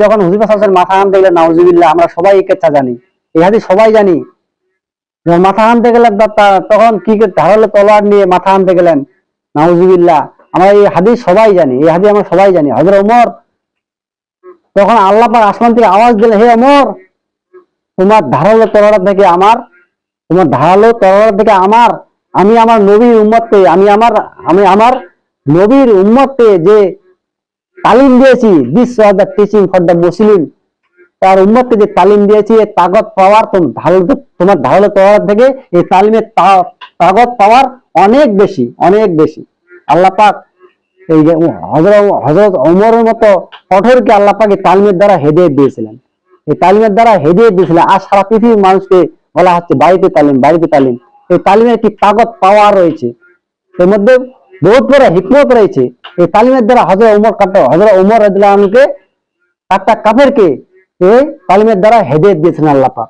যখন হুজুর পাক মাথা আনতে গেলেন নাউজুবিল্লাহ, আমরা সবাই এই কথা জানি, এই হাদিস সবাই জানি, যখন মাথা আনতে গেলেন তখন কি ধারালো তলোয়ার নিয়ে মাথা আনতে গেলেন নাউজুবিল্লাহ, আমরা এই হাদিস সবাই জানি, এই হাদিস আমরা সবাই জানি। হযরত ওমর তখন আল্লাহ পাক আসমান থেকে আওয়াজ দিলেন, হে ওমর, তোমার ধারালো তলোয়ার থেকে আমার, তোমার ধারালো তলোয়ার থেকে আমার, আমি আমার নবীর উম্মতকে, আমি আমার নবীর উম্মতকে যে তালিম দিয়েছি, this was the teaching for the Muslim, তার উম্মতকে যে তালিম দিয়েছি, এই তাকত পাওয়ার তোমার ধারালো তলোয়ার থেকে এই তালিমের তাকত পাওয়ার অনেক বেশি, অনেক বেশি। আল্লাহ পাক এই হযরত ওমরের মতো কঠোরকে আল্লাহ পাক এই তালিমের দ্বারা হেদায়েত দিয়েছিলেন, এই তালিমের দ্বারা হেদায়েত দিয়েছিলেন। আর সারা পৃথিবীর মানুষকে বলা হচ্ছে বাড়িতে তালিম, বাড়িতে তালিম। এই তালিমের একটি তাকত পাওয়ার রয়েছে, এর মধ্যে বহুত বড় হিকমত রয়েছে। এই তালিমের দ্বারা হযরত ওমর রাদিয়াল্লাহু আনহুকে একটা কাফেরকে এই তালিমের দ্বারা হেদায়েত দিয়েছেন আল্লাহ পাক।